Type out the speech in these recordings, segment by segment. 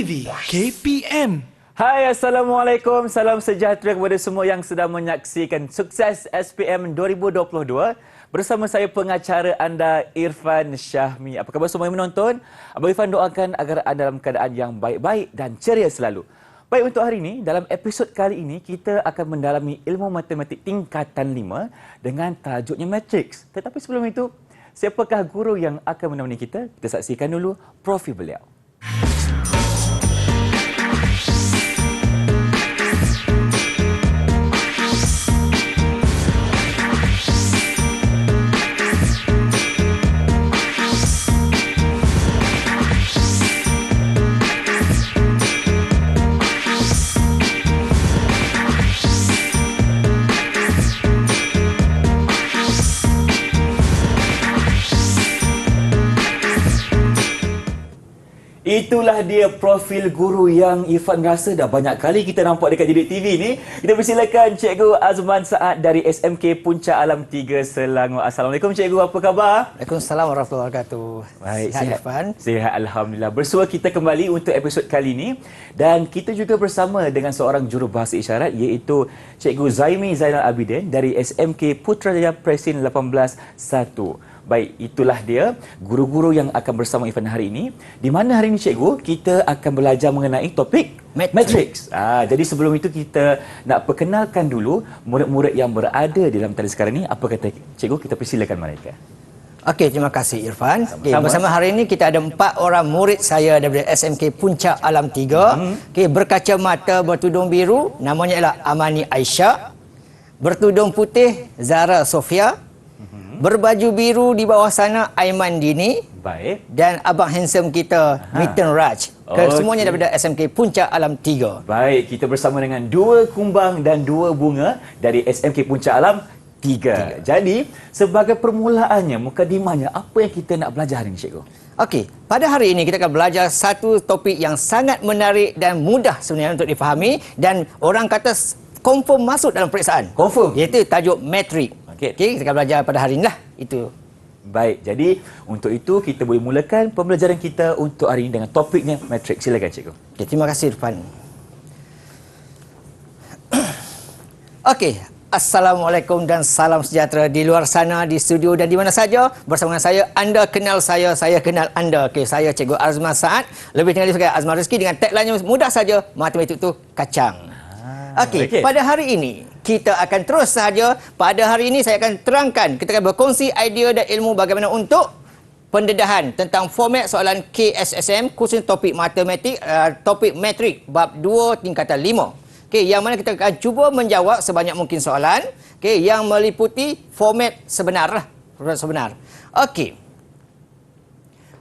TV KPM. Hai, Assalamualaikum. Salam sejahtera kepada semua yang sedang menyaksikan Sukses SPM 2022. Bersama saya pengacara anda, Irfan Syahmi. Apa khabar semua yang menonton? Abang Irfan doakan agar anda dalam keadaan yang baik-baik dan ceria selalu. Baik, untuk hari ini, dalam episod kali ini, kita akan mendalami ilmu matematik tingkatan 5 dengan tajuknya Matrix. Tetapi sebelum itu, siapakah guru yang akan menemani kita? Kita saksikan dulu profil beliau. Itulah dia profil guru yang Irfan rasa dah banyak kali kita nampak dekat Didik TV ni. Kita persilakan Cikgu Azman Saad dari SMK Puncak Alam 3 Selangor. Assalamualaikum Cikgu, apa khabar? Waalaikumsalam warahmatullahi wabarakatuh. Baik, sihat Irfan? Sihat, Alhamdulillah. Bersua kita kembali untuk episod kali ini. Dan kita juga bersama dengan seorang jurubahasa isyarat iaitu Cikgu Zaimi Zainal Abidin dari SMK Putrajaya Presin 18-1. Baik, itulah dia guru-guru yang akan bersama Irfan hari ini. Di mana hari ini Cikgu, kita akan belajar mengenai topik Matrix. Jadi sebelum itu kita nak perkenalkan dulu murid-murid yang berada di dalam talian sekarang ini. Apa kata Cikgu? Kita persilakan mereka. Okey, terima kasih Irfan. Bersama hari ini kita ada 4 orang murid saya daripada SMK Puncak Alam 3. Berkacamata bertudung biru, namanya ialah Amani Aisyah. Bertudung putih, Zara Sofia. Berbaju biru di bawah sana, Aiman Dini. Baik. Dan abang handsome kita, Mitten Raj. Semuanya daripada SMK Puncak Alam 3. Baik, kita bersama dengan 2 kumbang dan 2 bunga dari SMK Puncak Alam 3. Jadi, sebagai permulaannya, mukadimahnya, apa yang kita nak belajar hari ini, Cikgu? Okey, pada hari ini kita akan belajar satu topik yang sangat menarik dan mudah sebenarnya untuk difahami. Dan orang kata confirm masuk dalam peperiksaan. Confirm? Iaitu tajuk Matrix. Okey, kita akan belajar pada hari ini lah. Itu. Baik, jadi untuk itu kita boleh mulakan pembelajaran kita untuk hari ini dengan topiknya Matrix. Silakan Cikgu. Okay, terima kasih Irfan. Okey, Assalamualaikum dan salam sejahtera di luar sana, di studio dan di mana saja. Bersama dengan saya, anda kenal saya kenal anda. Okey, saya Cikgu Azman Saad, lebih dikenali sebagai Azman Rizki dengan tagline yang mudah saja, matematik itu kacang. Okey, pada hari ini kita akan terus sahaja. Pada hari ini saya akan terangkan, kita akan berkongsi idea dan ilmu bagaimana untuk pendedahan tentang format soalan KSSM khusus topik matematik, topik Matrix bab 2 tingkatan 5. Okey, yang mana kita akan cuba menjawab sebanyak mungkin soalan, okey, yang meliputi format sebenar lah, format sebenar. Okey.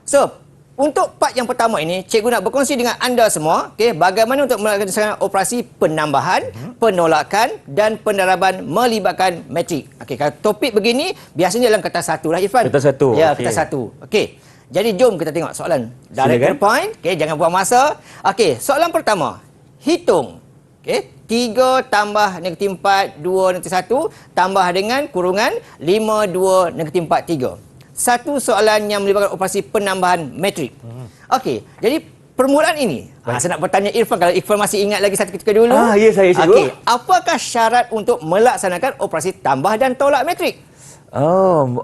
So, untuk part yang pertama ini, cikgu nak berkongsi dengan anda semua, okey, bagaimana untuk melaksanakan operasi penambahan, penolakan dan pendaraban melibatkan matrik. Okey, kalau topik begini biasanya dalam kertas 1 lah Irfan. Kertas 1. Ya, kertas 1. Okey. Jadi jom kita tengok soalan. Direct to the point. Okey, jangan buang masa. Okey, soalan pertama. Hitung. Okey, 3 tambah negatif 4, 2 negatif 1 tambah dengan kurungan 5, 2 negatif 4, 3. Satu soalan yang melibatkan operasi penambahan matrik. Okey, jadi permulaan ini, saya nak bertanya Irfan, kalau Irfan masih ingat lagi satu ketika dulu. Ya saya Cikgu. Okey, apakah syarat untuk melaksanakan operasi tambah dan tolak matrik?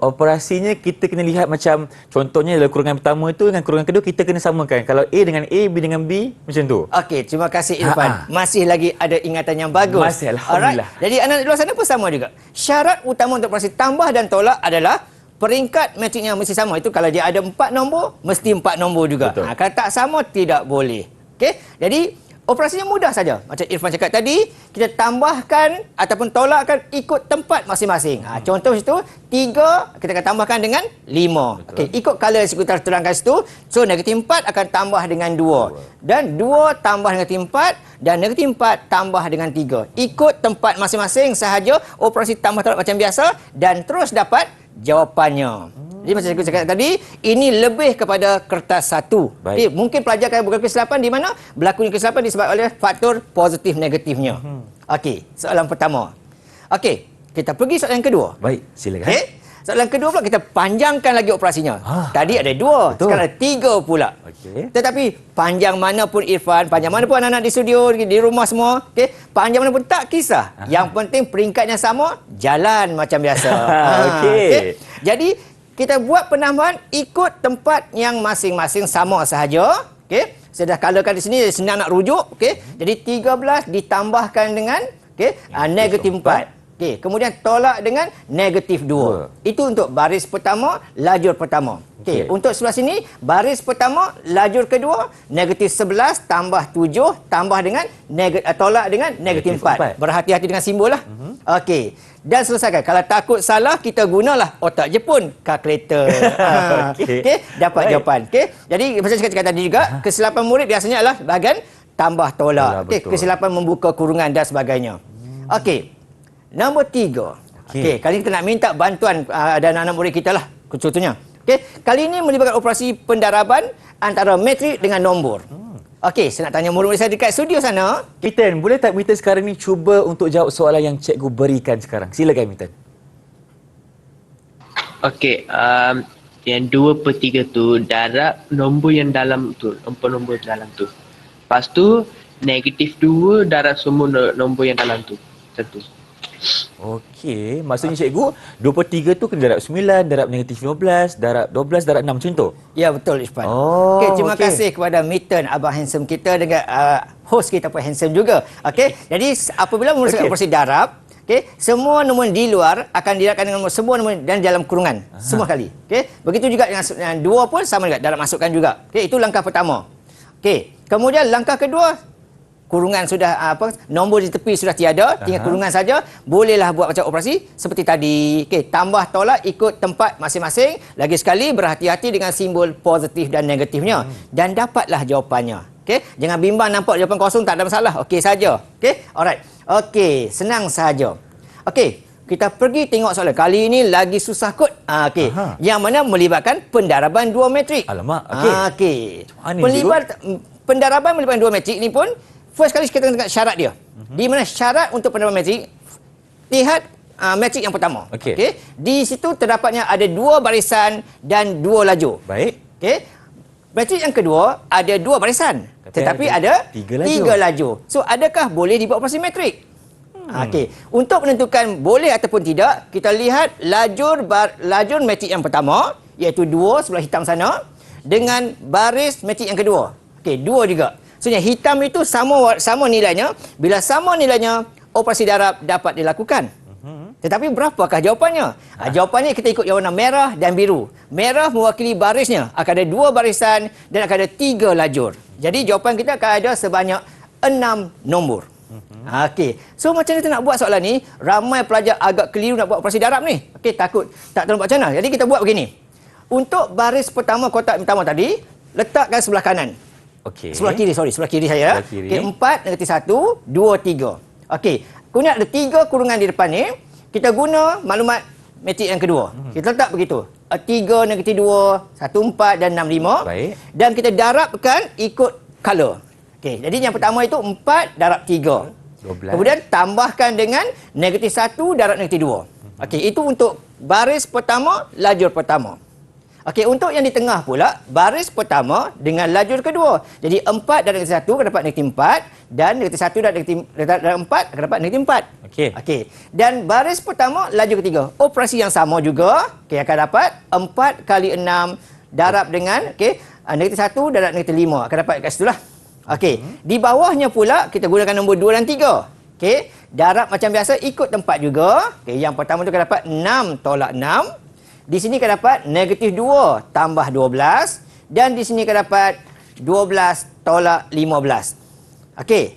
Operasinya kita kena lihat macam contohnya dalam kurungan pertama itu dengan kurungan kedua kita kena samakan. Kalau A dengan A, B dengan B, macam tu. Okey, terima kasih Irfan. Masih lagi ada ingatan yang bagus. Masih, Alhamdulillah. Alright. Jadi anak di luar sana pun sama juga. Syarat utama untuk operasi tambah dan tolak adalah peringkat matriknya mesti sama. Itu kalau dia ada 4 nombor, mesti 4 nombor juga. Kalau tak sama, tidak boleh. Okey? Jadi, operasinya mudah saja. Macam Irfan cakap tadi, kita tambahkan ataupun tolakkan ikut tempat masing-masing. Contoh situ, 3 kita akan tambahkan dengan 5. Okey, ikut color yang kita terangkan situ. So, negatif 4 akan tambah dengan 2. Dan 2 tambah negatif 4 dan negatif 4 tambah dengan 3. Ikut tempat masing-masing sahaja operasi tambah tolak macam biasa dan terus dapat jawapannya. Jadi macam saya cakap tadi, ini lebih kepada kertas 1. Okay, mungkin pelajar akan berlaku kesilapan di mana berlakunya kesilapan disebabkan oleh faktor positif negatifnya. Okey, soalan pertama. Okey, kita pergi soalan yang kedua. Baik, silakan. Okey. Soalan kedua pula kita panjangkan lagi operasinya. Tadi ada 2, betul. sekarang ada 3 pula. Okey. Tetapi panjang mana pun Irfan, panjang mana pun anak-anak di studio, di rumah semua, panjang mana pun tak kisah. Yang penting peringkatnya sama, jalan macam biasa. Okey. Jadi kita buat penambahan ikut tempat yang masing-masing sama sahaja. Saya dah colorkan di sini, senang nak rujuk. Jadi 13 ditambahkan dengan negatif 4. Kemudian tolak dengan negatif 2. Itu untuk baris pertama, lajur pertama. Untuk sebelah sini, baris pertama, lajur kedua, negatif 11 tambah 7 tambah dengan tolak dengan negatif 4. Berhati-hati dengan simbol lah. Dan selesaikan. Kalau takut salah, kita gunalah otak Jepun, kalkulator. Dapat jawapan. Jadi, macam saya cakap tadi juga, kesilapan murid biasanya adalah bahagian tambah tolak. Kesilapan membuka kurungan dan sebagainya. Nombor 3. Kali ini kita nak minta bantuan dan anak-anak murid kita lah, contohnya. Kali ini melibatkan operasi pendaraban antara metrik dengan nombor. Saya nak tanya murid-murid saya dekat studio sana. Miten, boleh tak Miten sekarang ni cuba untuk jawab soalan yang cikgu berikan sekarang? Silakan Miten. Yang 2/3 tu darab nombor yang dalam tu, nombor dalam tu. Lepas tu negatif 2 darab semua nombor yang dalam tu. Satu. Okey, maksudnya cikgu 2/3 tu kena darab 9, darab negatif 15, darab 12, darab 6 macam tu? Ya, betul Irfan. Terima kasih kepada Miten, Abang Handsome kita dengan host kita pun handsome juga. Jadi apabila menggunakan operasi darab, semua nombor di luar akan didarabkan dengan semua nombor dan dalam kurungan. Semua kali. Begitu juga dengan 2 pun sama juga, darab masukkan juga. Itu langkah pertama. Kemudian langkah kedua, kurungan sudah nombor di tepi sudah tiada, tinggal kurungan saja. Bolehlah buat macam operasi seperti tadi. Tambah tolak ikut tempat masing-masing. Lagi sekali berhati-hati dengan simbol positif dan negatifnya dan dapatlah jawapannya. Jangan bimbang nampak jawapan kosong, tak ada masalah. Okey saja. Alright. Senang saja. Kita pergi tengok soalan. Kali ini lagi susah kot. Yang mana melibatkan pendaraban 2 metrik. Alamak. Pendaraban melibatkan 2 metrik ni pun first kali kita tengok syarat dia. Di mana syarat untuk pendaraban metrik, lihat metrik yang pertama. Di situ terdapatnya ada 2 barisan dan 2 lajur. Baik. Metrik yang kedua ada 2 barisan, tetapi ada 3 lajur. So adakah boleh dibuat operasi metrik? Untuk menentukan boleh ataupun tidak, kita lihat lajur metrik yang pertama, iaitu 2 sebelah hitam sana, dengan baris metrik yang kedua. 2 juga. Sebenarnya hitam itu sama nilainya. Bila sama nilainya, operasi darab dapat dilakukan. Tetapi berapakah jawapannya? Jawapannya kita ikut yang warna merah dan biru. Merah mewakili barisnya. Akan ada 2 barisan dan akan ada 3 lajur. Jadi jawapan kita akan ada sebanyak 6 nombor. So macam mana kita nak buat soalan ni? Ramai pelajar agak keliru nak buat operasi darab ni. Takut tak tahu macam mana. Jadi kita buat begini. Untuk baris pertama, kotak pertama tadi, letakkan sebelah kanan. Sebelah kiri saya. 4, negatif 1, 2, 3. Kemudian ada 3 kurungan di depan ni. Kita guna maklumat metrik yang kedua. Kita letak begitu. 3, negatif 2, 1, 4 dan 6, 5. Baik. Dan kita darabkan ikut color. Jadi yang pertama itu 4 darab 3. 12. Kemudian tambahkan dengan negatif 1 darab negatif 2. Itu untuk baris pertama, lajur pertama. Untuk yang di tengah pula, baris pertama dengan lajur kedua. Jadi 4 darab negatif 1 akan dapat negatif 4 dan negatif 1 darab 4 akan dapat negatif 4. Dan baris pertama, lajur ketiga. Operasi yang sama juga, akan dapat 4 kali 6 darab dengan negatif 1 darab negatif 5 akan dapat kat situ lah. Di bawahnya pula kita gunakan nombor 2 dan 3. Darab macam biasa ikut tempat juga. Yang pertama tu akan dapat 6 tolak 6. Di sini akan dapat negatif 2 tambah 12 dan di sini akan dapat 12 tolak 15.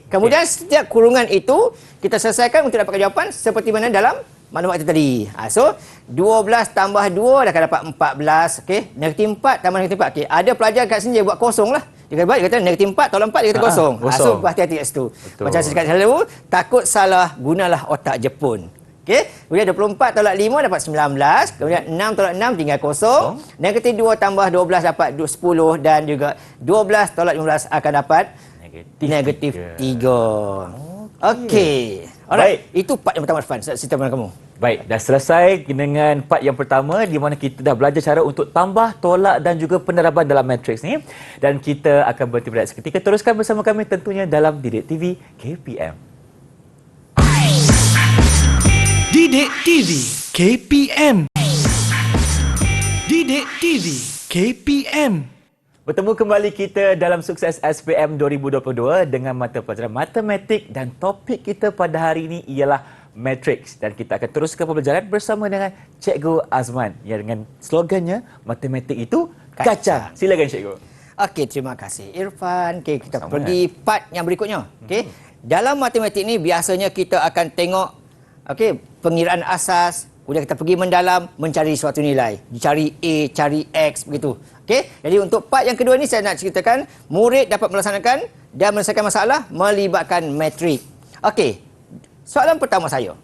Kemudian setiap kurungan itu kita selesaikan untuk dapatkan jawapan seperti mana dalam maklumat itu tadi. So 12 tambah 2 dah akan dapat 14. Negatif 4 tambah negatif 4. Ada pelajar kat sini dia buat kosong lah. Dia kata negatif 4 tolak 4 dia kata kosong. So berhati-hati kat situ. Macam saya cakap selalu, takut salah gunalah otak Jepun. Kemudian 24 tolak 5 dapat 19. Kemudian 6 tolak 6 tinggal kosong. Negatif 2 tambah 12 dapat 10 dan juga 12 tolak 15 akan dapat negatif 3. Alright. Itu part yang pertama, Irfan. Cerita dengan kamu. Baik, dah selesai dengan part yang pertama di mana kita dah belajar cara untuk tambah, tolak dan juga peneraban dalam matriks ni. Dan kita akan berhenti berehat seketika. Teruskan bersama kami tentunya dalam Didik TV KPM. Didik TV KPM. Didik TV KPM. Bertemu kembali kita dalam Sukses SPM 2022 dengan mata pelajaran matematik dan topik kita pada hari ini ialah Matrix, dan kita akan teruskan pembelajaran bersama dengan Cikgu Azman yang dengan slogannya matematik itu kacau. Silakan Cikgu. Okey, terima kasih Irfan. Okey, kita pergi part yang berikutnya. Okey. Dalam matematik ni biasanya kita akan tengok pengiraan asas, kemudian kita pergi mendalam mencari suatu nilai. Cari A, cari X begitu. Okey. Jadi untuk part yang kedua ni saya nak ceritakan murid dapat melaksanakan dan menyelesaikan masalah melibatkan matrik. Okey. Soalan pertama saya.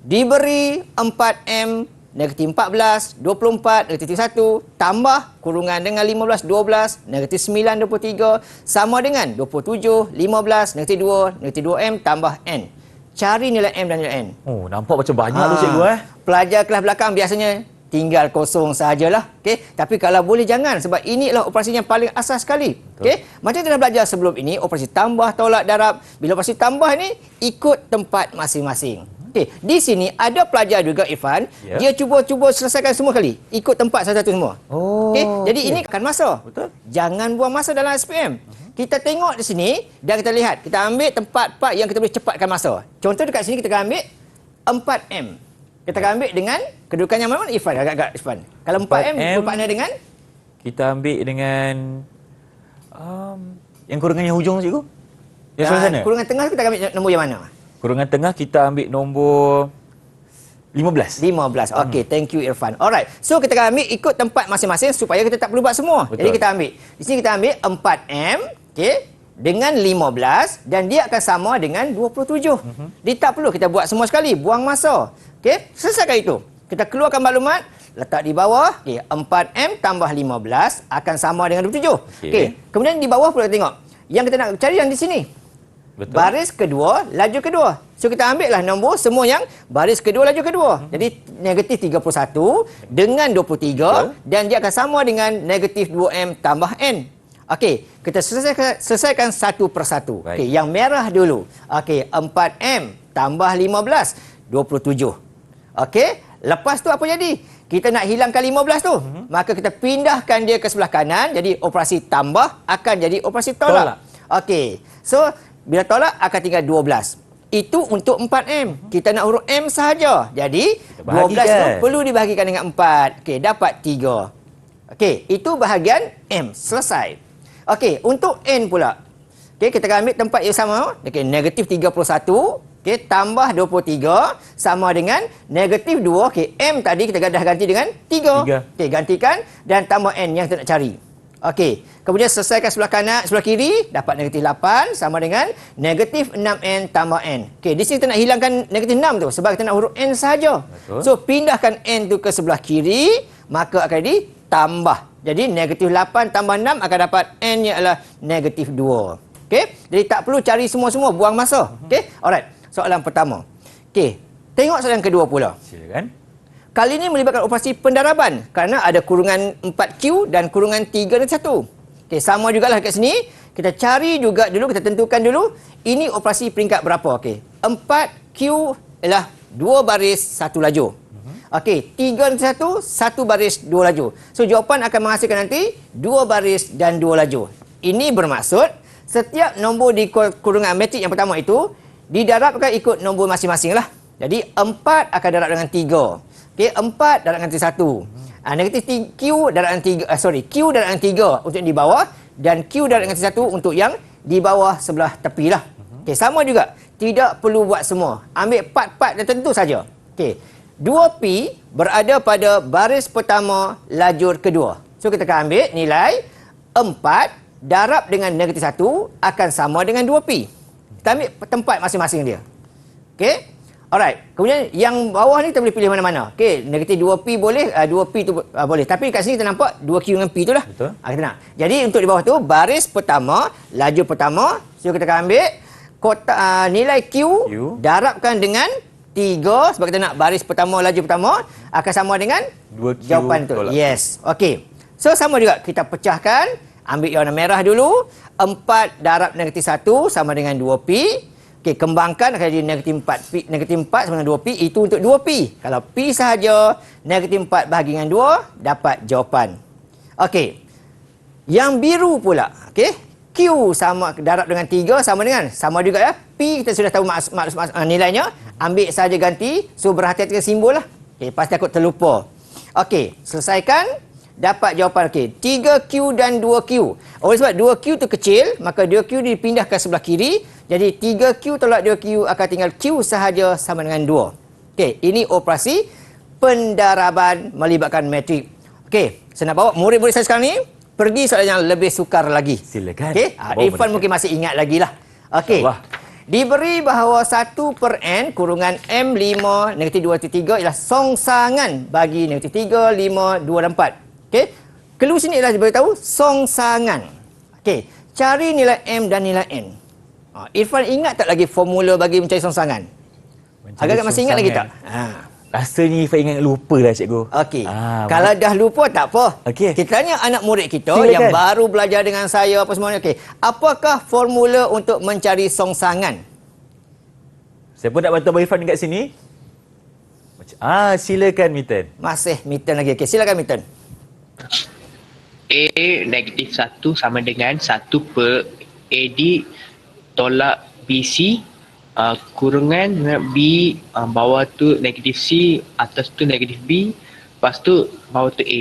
Diberi 4M negatif 14, 24, negatif 1, tambah kurungan dengan 15, 12, negatif 9, 23, sama dengan 27, 15, negatif 2, negatif 2M tambah N. Cari nilai M dan nilai N. Oh, nampak macam banyak tu Cikgu Pelajar kelas belakang biasanya tinggal kosong sahajalah. Okey, tapi kalau boleh jangan, sebab ini adalah operasi yang paling asas sekali. Okey, macam kita dah belajar sebelum ini, operasi tambah, tolak, darab. Bila operasi tambah ni ikut tempat masing-masing. Okey, di sini ada pelajar juga Irfan, dia cuba selesaikan semua kali, ikut tempat satu-satu semua. Okey, jadi ini akan masa. Betul. Jangan buang masa dalam SPM. Kita tengok di sini dan kita lihat, kita ambil tempat part yang kita boleh cepatkan masa. Contoh dekat sini kita akan ambil 4M. Kita akan ambil dengan kedudukan yang mana Irfan? Agak-agak Irfan. Kalau 4M bermakna dengan? Kita ambil dengan yang kurungan yang hujung Cikgu. Yang sebelah sana. Kurungan tengah kita akan ambil nombor yang mana? Kurungan tengah kita ambil nombor 15. 15. Okey, thank you Irfan. Alright. So kita akan ambil ikut tempat masing-masing supaya kita tak perlu buat semua. Betul. Jadi kita ambil. Di sini kita ambil 4M, okey, dengan 15 dan dia akan sama dengan 27. Dia tak perlu kita buat semua sekali, buang masa. Okey, selesaikan itu. Kita keluarkan maklumat, letak di bawah. Okey, 4M tambah 15 akan sama dengan 27. Okey, kemudian di bawah pula tengok. Yang kita nak cari yang di sini. Betul. Baris kedua, laju kedua. So kita ambillah nombor semua yang baris kedua, laju kedua. Jadi negatif 31 dengan 23 dan dia akan sama dengan negatif 2M tambah N. Okey, kita selesaikan satu persatu. Okey, yang merah dulu. Okey, 4M tambah 15, 27. Okey, lepas tu apa jadi? Kita nak hilangkan 15 tu. Maka kita pindahkan dia ke sebelah kanan. Jadi operasi tambah akan jadi operasi tolak. Okey, so bila tolak akan tinggal 12. Itu untuk 4M. Kita nak huruf M sahaja. Jadi 12 tu perlu dibahagikan dengan 4. Okey, dapat 3. Okey, itu bahagian M. Selesai. Okey, untuk N pula. Okey, kita akan ambil tempat yang sama. Okey, negatif 31. Okey, tambah 23 sama dengan negatif 2. Okey, M tadi kita dah ganti dengan 3. Okey, gantikan dan tambah N yang kita nak cari. Okey, kemudian selesaikan sebelah kanan, sebelah kiri, dapat negatif 8 sama dengan negatif 6N tambah N. Okey, di sini kita nak hilangkan negatif 6 tu sebab kita nak huruf N sahaja. So, pindahkan N tu ke sebelah kiri, maka akan jadi tambah. Jadi, negatif 8 tambah 6 akan dapat N-nya adalah negatif 2. Okey, jadi tak perlu cari semua-semua, buang masa. Okey, alright. Soalan pertama. Okey, tengok soalan kedua pula. Silakan. Kali ini melibatkan operasi pendaraban kerana ada kurungan 4Q dan kurungan 3 dan 1. Okey, sama jugalah kat sini. Kita cari juga dulu, kita tentukan dulu ini operasi peringkat berapa. Okey, 4Q ialah 2 baris 1 laju. Okey, 3 dan 1 baris 2 laju. So jawapan akan menghasilkan nanti 2 baris dan 2 laju. Ini bermaksud setiap nombor di kurungan metrik yang pertama itu didarabkan ikut nombor masing-masing lah. Jadi 4 akan darab dengan 3. Okey, 4 darab dengan 1. Negatif Q darab dengan 3. Q darab dengan 3 untuk yang di bawah dan Q darab dengan 1 untuk yang di bawah sebelah tepi lah. Okey, sama juga. Tidak perlu buat semua. Ambil part-part tertentu saja. Okey. 2P berada pada baris pertama lajur kedua. So kita akan ambil nilai 4 darab dengan negatif 1 akan sama dengan 2P. Kita ambil tempat masing-masing dia. Okey. Alright. Kemudian yang bawah ni kita boleh pilih mana-mana. Okey, negatif 2P boleh, 2P tu boleh. Tapi kat sini kita nampak 2Q dengan P tu lah. Betul. Kita nak. Jadi untuk di bawah tu baris pertama, lajur pertama. So kita akan ambil nilai Q darabkan dengan 3, sebab kita nak baris pertama, laju pertama, akan sama dengan 2Q jawapan tu. tolak. Yes. Okey. So, sama juga. Kita pecahkan. Ambil warna merah dulu. 4 darab negatif 1 sama dengan 2Pi. Okey, kembangkan akan jadi negatif 4Pi. Negatif 4 sama dengan 2Pi. Itu untuk 2Pi. Kalau Pi sahaja, negatif 4 bahagi dengan 2, dapat jawapan. Okey. Yang biru pula. Okey. Q sama darab dengan 3 sama juga ya. P kita sudah tahu nilainya. Ambil saja ganti. So berhati-hati dengan simbol lah. Okey, pasti takut terlupa. Okey, selesaikan. Dapat jawapan. Okey, 3Q dan 2Q. Oleh sebab 2Q tu kecil, maka 2Q dipindah ke sebelah kiri. Jadi 3Q tolak 2Q akan tinggal Q sahaja sama dengan 2. Okey, ini operasi pendaraban melibatkan metrik. Okey, saya nak bawa murid-murid saya sekarang ni pergi soalan yang lebih sukar lagi. Silakan. Okey, Irfan mungkin masih ingat lagi lah. Okey. Diberi bahawa 1 per N kurungan M5 negatif 2/3 ialah songsangan bagi negatif 3, 5, 2 dan 4. Okey. Clue sini ialah diberitahu songsangan. Okey. Cari nilai M dan nilai N. Irfan ingat tak lagi formula bagi mencari songsangan? Agak-agak masih ingat lagi tak? Rasanya Ifan ingat lupa lah cikgu. Okey. Kalau dah lupa tak apa. Okey. Kita tanya anak murid kita Silakan. yang baru belajar dengan saya apa semuanya. Okey. Apakah formula untuk mencari songsangan? Siapa nak bantu Abang Irfan dekat sini? Silakan Mitten. Masih Mitten lagi. Okey, silakan Mitten. A negatif 1 sama dengan 1 per AD tolak BC kurungan B bawah tu negatif C, atas tu negatif B, lepas tu bawah tu A.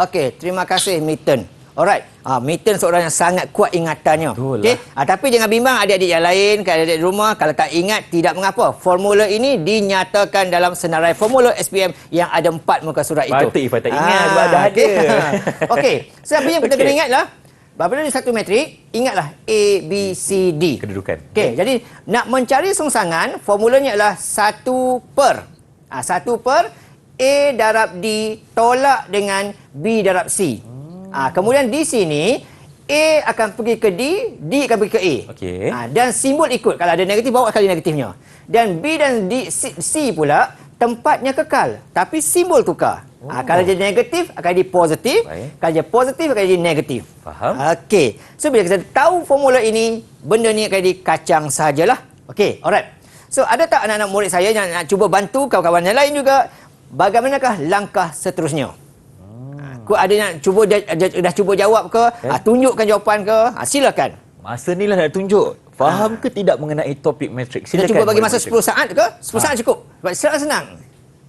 Okey, terima kasih Mitten. Alright. Mitten seorang yang sangat kuat ingatannya. Betul Okey. Tapi jangan bimbang adik-adik yang lain, adik-adik di rumah kalau tak ingat tidak mengapa. Formula ini dinyatakan dalam senarai formula SPM yang ada 4 muka surat itu. Patut Ifan tak ingat sebab dah ada. Okey. Sebab yang kita kena ingatlah apabila di satu metrik, ingatlah A, B, C, D. Kedudukan. Okey, jadi nak mencari songsangan, formulanya adalah 1 per. 1 per A darab D tolak dengan B darab C. Kemudian di sini, A akan pergi ke D, D akan pergi ke A. Okey. Dan simbol ikut. Kalau ada negatif, bawa sekali negatifnya. Dan B dan D, C pula, tempatnya kekal. Tapi simbol tukar. Kalau jadi negatif, akan jadi positif. Baik. Kalau jadi positif, akan jadi negatif. Faham. Okey. So, bila kita tahu formula ini, benda ni akan jadi kacang sahajalah. Okey, alright. So, ada tak anak-anak murid saya yang nak cuba bantu kawan-kawan yang lain juga? Bagaimanakah langkah seterusnya? Ada yang dah cuba jawab ke? Tunjukkan jawapan ke? Silakan. Masa ni lah nak tunjuk. Faham ke tidak mengenai topik matrik? Kita Silakan. cuba bagi masa cikgu. 10 saat ke? 10 saat cukup. Sebab senang.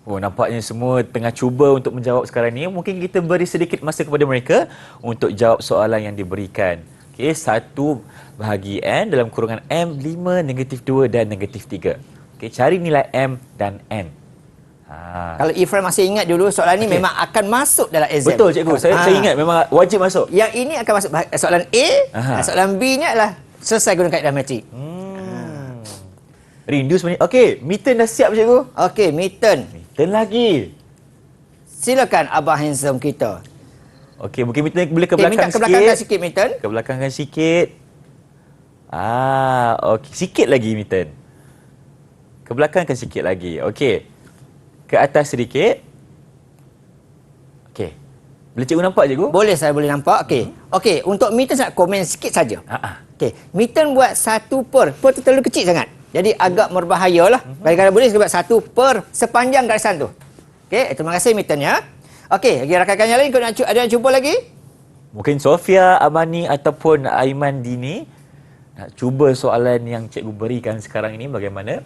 Nampaknya semua tengah cuba untuk menjawab sekarang ni. Mungkin kita beri sedikit masa kepada mereka untuk jawab soalan yang diberikan. Okey, 1 bahagi N dalam kurungan M5, negatif 2 dan negatif 3. Okey, cari nilai M dan N. Kalau Ifran masih ingat dulu, soalan ni memang akan masuk dalam exam. Betul cikgu, saya ingat memang wajib masuk. Yang ini akan masuk soalan A, soalan B-nya adalah selesai guna kaedah matrik. Rindu sebenarnya. Okey, Mitten dah siap cikgu? Okey, Mitten. Mitten lagi. Silakan Abang handsome kita. Okey, mungkin Mitten boleh ke Minta belakang ke belakangkan sikit. sikit, Mitten. Ke belakangkan sikit. Okey. Sikit lagi, Mitten. Ke belakangkan sikit lagi. Okey. Ke atas sedikit. Okey. Boleh cikgu nampak, cikgu? Boleh, saya boleh nampak. Okey. Okey, untuk Mitten saya nak komen sikit saja. Okey, Mitten buat 1 per. Per tu terlalu kecil sangat. Jadi agak berbahaya lah. Kadang-kadang boleh buat 1 per sepanjang garisan tu. Okey, terima kasih Mitten ya. Okey, lagi rakan-rakan yang lain ada yang cuba lagi? Mungkin Sofia, Amani ataupun Aiman Dini nak cuba soalan yang cikgu berikan sekarang ini bagaimana?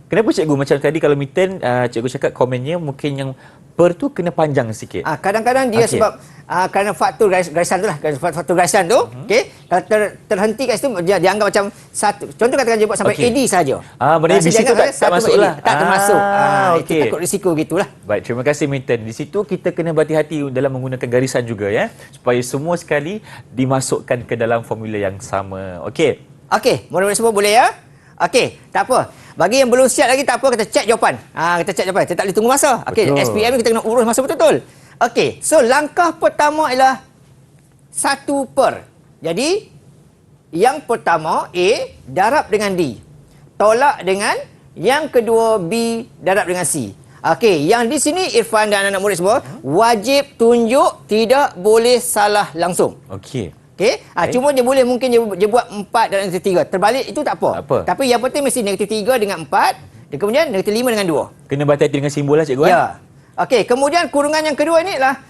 Kenapa cikgu macam tadi kalau Mitten cikgu cakap komennya mungkin yang per tu kena panjang sikit. Kadang-kadang dia sebab kerana faktor garisan tu lah, faktor garisan tu. Okey, kalau terhenti kat situ dia dianggap macam satu. Contoh katakan dia buat sampai AD saja. Maknanya di situ tak masuklah. Tak termasuk. Okey. Itu takut risiko gitulah. Baik, terima kasih Mitten. Di situ kita kena berhati-hati dalam menggunakan garisan juga ya, supaya semua sekali dimasukkan ke dalam formula yang sama. Okey. Okey, murid-murid semua boleh ya? Okey, tak apa. Bagi yang belum siap lagi tak apa, kita cek jawapan. Kita cek jawapan. Kita tak boleh tunggu masa. Okey, SPM kita kena urus masa betul-betul. Okey, so langkah pertama ialah 1 per. Jadi, yang pertama A darab dengan D. Tolak dengan Yang kedua B darab dengan C. Okey, yang di sini Irfan dan anak murid semua wajib tunjuk, tidak boleh salah langsung. Okey. Okey, cuma dia boleh mungkin dia buat 4 dan negatif 3. Terbalik itu tak apa. Tak apa. Tapi yang penting mesti negatif 3 dengan 4, dan kemudian negatif 5 dengan 2. Kena berhati-hati dengan simbol lah cikgu. Ya. Okey, kemudian kurungan yang kedua ni adalah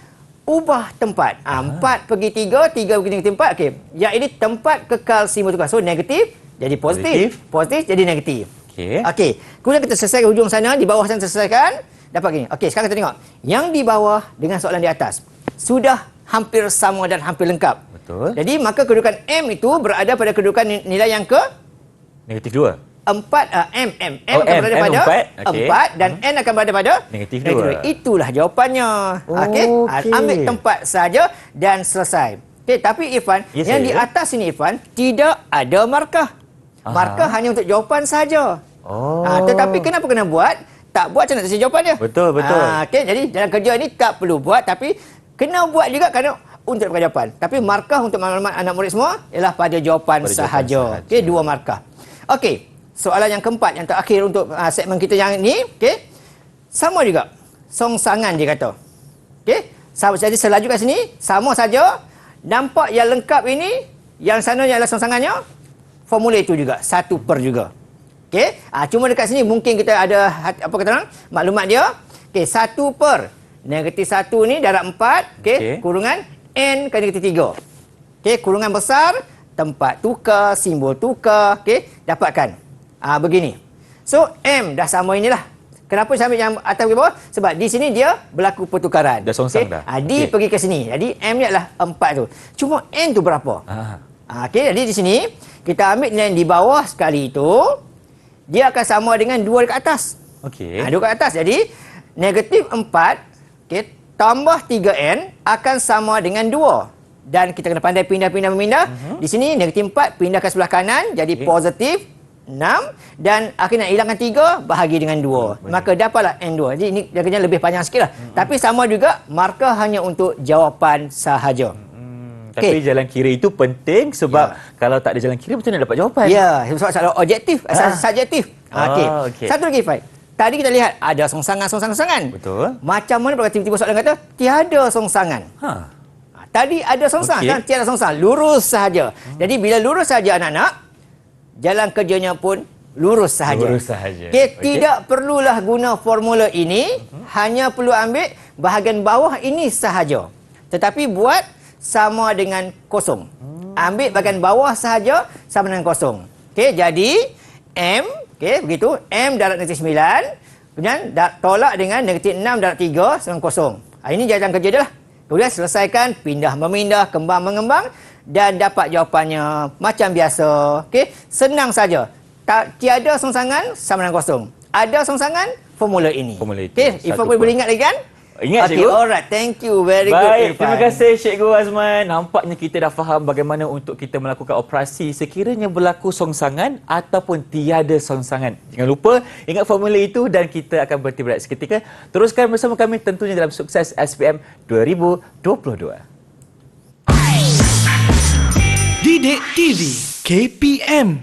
ubah tempat. 4 pergi 3, 3 pergi negatif 4. Okey, yang ini tempat kekal simbol tukar. So negatif jadi positif, positif jadi negatif. Okey. Okey, kemudian kita selesai hujung sana, di bawah sana selesaikan. Dapat gini. Okey, sekarang kita tengok. Yang di bawah dengan soalan di atas sudah hampir sama dan hampir lengkap. Betul. Jadi maka kedudukan M itu berada pada kedudukan nilai yang ke Negatif 2. 4 M Oh, akan berada M pada 4, okey. 4 dan N akan berada pada Negatif 2. Itulah jawapannya. Okey. Okey. Ambil tempat saja dan selesai. Okey, tapi Irfan, Ya, yang saya. di atas ini Irfan tidak ada markah. Markah hanya untuk jawapan saja. Oh. Tetapi kenapa kena buat? Tak buat macam nak tulis jawapan dia. Betul, betul. Okey, jadi dalam kerja ni tak perlu buat, tapi kena buat juga kerana untuk dapatkan jawapan. Tapi markah untuk maklumat anak murid semua ialah pada jawapan Pada jawapan sahaja. sahaja. Okey, 2 markah. Okey, soalan yang keempat, yang terakhir untuk segmen kita yang ini, okey. Sama juga. Songsangan dia kata. Okey. Jadi selaju kat sini sama saja. Nampak yang lengkap ini, yang sana ialah songsangannya. Formula itu juga, 1 per juga. Okey. Cuma dekat sini mungkin kita ada apa kata orang? Maklumat dia. Okey, 1 per negatif 1 ni darab 4, okey, Okey. kurungan N kali negatif 3. Okey, kurungan besar, tempat tukar, simbol tukar, okey, dapatkan. Begini. So, M dah sama inilah. Kenapa saya ambil yang atas ke bawah? Sebab di sini dia berlaku pertukaran. Dah songsang dah. D Okey. pergi ke sini. Jadi, M ni adalah 4 tu. Cuma N tu berapa? Okey, jadi di sini, kita ambil nilai yang di bawah sekali itu, dia akan sama dengan 2 dekat atas. Okey. 2 dekat atas. Jadi, negatif 4, okey, tambah 3N akan sama dengan 2. Dan kita kena pandai pindah. Di sini negatif 4 pindah ke sebelah kanan jadi positif 6 dan akhirnya hilangkan 3 bahagi dengan 2. Maka dapatlah N2. Jadi ini dia lebih panjang sikitlah. Tapi sama juga markah hanya untuk jawapan sahaja. Tapi jalan kira itu penting sebab kalau tak ada jalan kira macam mana dapat jawapan? Ya, sebab soalan objektif, subjektif. Okey. Okey. Satu lagi Fai. Tadi kita lihat ada songsangan. Betul. Macam mana kalau tiba-tiba soalan kata tiada songsangan. Tadi ada songsangan, Okey. sekarang tiada songsangan. Lurus sahaja. Jadi bila lurus sahaja anak-anak, jalan kerjanya pun lurus sahaja. Lurus sahaja. Okey, Okey. tidak perlulah guna formula ini, hanya perlu ambil bahagian bawah ini sahaja. Tetapi buat sama dengan kosong. Ambil bahagian bawah sahaja sama dengan kosong. Okey, jadi M, okey, begitu. M darab negatif 9, kemudian tolak dengan negatif 6 darab 3 sama kosong. Ini jalan kerja dia lah. Kemudian selesaikan, pindah-memindah, kembang-mengembang dan dapat jawapannya macam biasa. Okey, senang saja. Tiada songsangan sama dengan kosong. Ada songsangan, formula ini. Formula itu. Okey, Irfan Satu boleh ingat lagi kan? Ingat, Okey, cikgu. alright. Thank you. Very good, Baik, Irfan. terima kasih Cikgu Azman. Nampaknya kita dah faham bagaimana untuk kita melakukan operasi sekiranya berlaku songsangan ataupun tiada songsangan. Jangan lupa ingat formula itu dan kita akan berhenti berehat seketika. Teruskan bersama kami tentunya dalam Sukses SPM 2022. Didik TV KPM.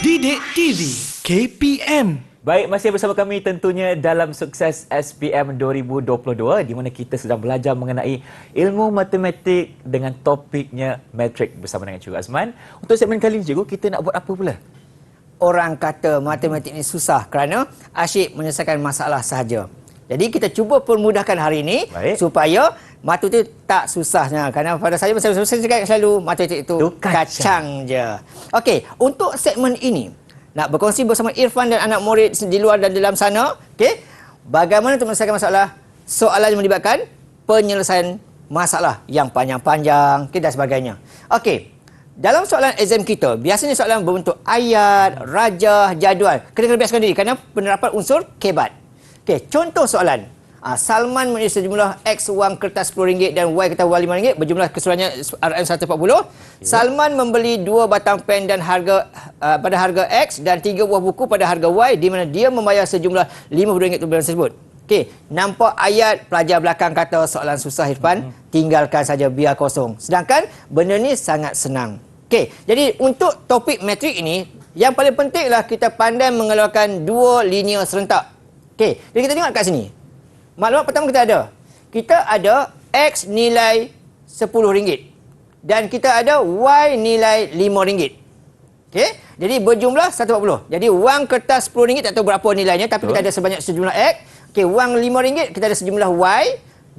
Didik TV KPM. Baik, masih bersama kami tentunya dalam Sukses SPM 2022 di mana kita sedang belajar mengenai ilmu matematik dengan topiknya metrik bersama dengan Cikgu Azman. Untuk segmen kali ini Cikgu, kita nak buat apa pula? Orang kata matematik ini susah kerana asyik menyelesaikan masalah sahaja. Jadi kita cuba permudahkan hari ini Baik. supaya matematik itu tak susahnya. Kerana pada saya cakap selalu matematik itu kacang je. Okey, untuk segmen ini nak berkongsi bersama Irfan dan anak murid di luar dan dalam sana, okey, bagaimana untuk menyelesaikan masalah soalan yang melibatkan penyelesaian masalah yang panjang-panjang, okay, dan sebagainya. Okey, dalam soalan exam kita, biasanya soalan berbentuk ayat, rajah, jadual. Kena biasakan diri kerana penerapan unsur kebat. Okey, contoh soalan. Salman membeli sejumlah X wang kertas RM10 dan Y kertas wang RM5 berjumlah keseluruhannya RM140. Salman membeli 2 batang pen dan harga pada harga X dan 3 buah buku pada harga Y di mana dia membayar sejumlah RM50 untuk barang tersebut. Okey, nampak ayat pelajar belakang kata soalan susah Irfan, tinggalkan saja biar kosong. Sedangkan benda ni sangat senang. Okey, jadi untuk topik metrik ini Yang paling penting adalah kita pandai mengeluarkan dua linear serentak. Okey, jadi kita tengok kat sini. Maklumat pertama kita ada. Kita ada X nilai RM10 dan kita ada Y nilai RM5. Okey, jadi berjumlah 140. Jadi wang kertas RM10 tak tahu berapa nilainya, tapi kita ada sebanyak sejumlah X. Okey, wang RM5 kita ada sejumlah Y.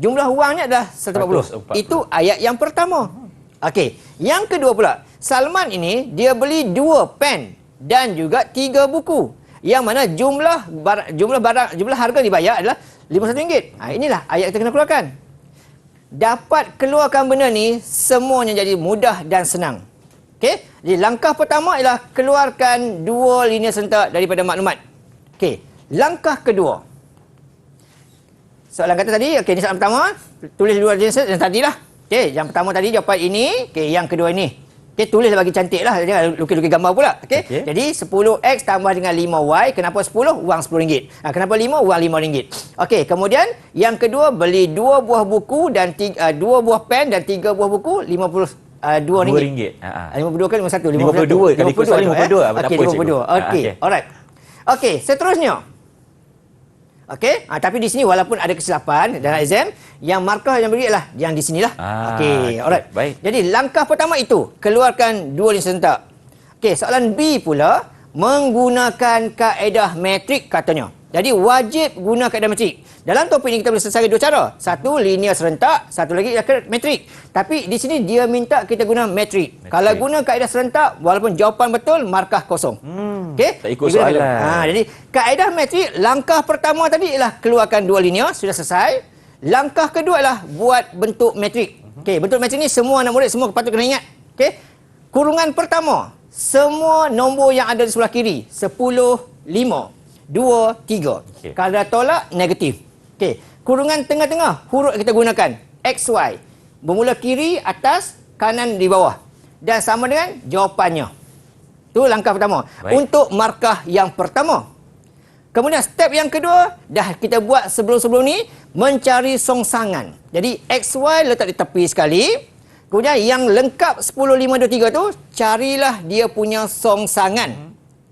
Jumlah wangnya adalah 140. Itu ayat yang pertama. Okey, yang kedua pula. Salman ini dia beli 2 pen dan juga 3 buku. Yang mana jumlah harga dibayar adalah RM51. Inilah ayat kita kena keluarkan. Dapat keluarkan benda ni semuanya jadi mudah dan senang. Okey, jadi langkah pertama ialah keluarkan dua linear serentak daripada maklumat. Okey, langkah kedua. Soalan kata tadi, okey, ini soalan pertama, tulis dua linear serentak yang tadilah. Okey, yang pertama tadi jawapan ini, okey, yang kedua ini. Okey, tulislah bagi cantiklah, jangan lukis-lukis gambar pula. Okey. Okay. Jadi 10x tambah dengan 5y, kenapa 10? Wang RM10. Kenapa 5? Wang RM5. Okey, kemudian yang kedua beli 2 buah buku dan 2 buah pen dan 3 buah buku RM52. RM52 kan 51. 52 kali kursus 52. Okey, 52. Okey. Alright. Okey, seterusnya. Okey, tapi di sini walaupun ada kesilapan dalam exam, yang markah yang beri adalah yang di sinilah. Okey, alright. Baik. Jadi langkah pertama itu, keluarkan dua linear serentak. Okey, soalan B pula menggunakan kaedah metrik katanya. Jadi wajib guna kaedah metrik. Dalam topik ini kita boleh selesai dua cara. Satu linear serentak, satu lagi ialah metrik. Tapi di sini dia minta kita guna metrik. Kalau guna kaedah serentak, walaupun jawapan betul, markah kosong. Okey? Tak ikut soalan. Jadi kaedah metrik, langkah pertama tadi ialah keluarkan dua linear, sudah selesai. Langkah kedua ialah buat bentuk metrik. Okey, bentuk metrik ni semua anak murid semua patut kena ingat. Okey? Kurungan pertama, semua nombor yang ada di sebelah kiri, 10, 5, 2, 3. Okey. Kalau dah tolak, negatif. Okey, kurungan tengah-tengah, huruf yang kita gunakan, XY. Bermula kiri, atas, kanan, di bawah. Dan sama dengan jawapannya. Itu langkah pertama. Baik. Untuk markah yang pertama. Kemudian step yang kedua, dah kita buat sebelum-sebelum ni, mencari songsangan. Jadi XY letak di tepi sekali. Kemudian yang lengkap 10, 5, 2, 3 tu, carilah dia punya songsangan.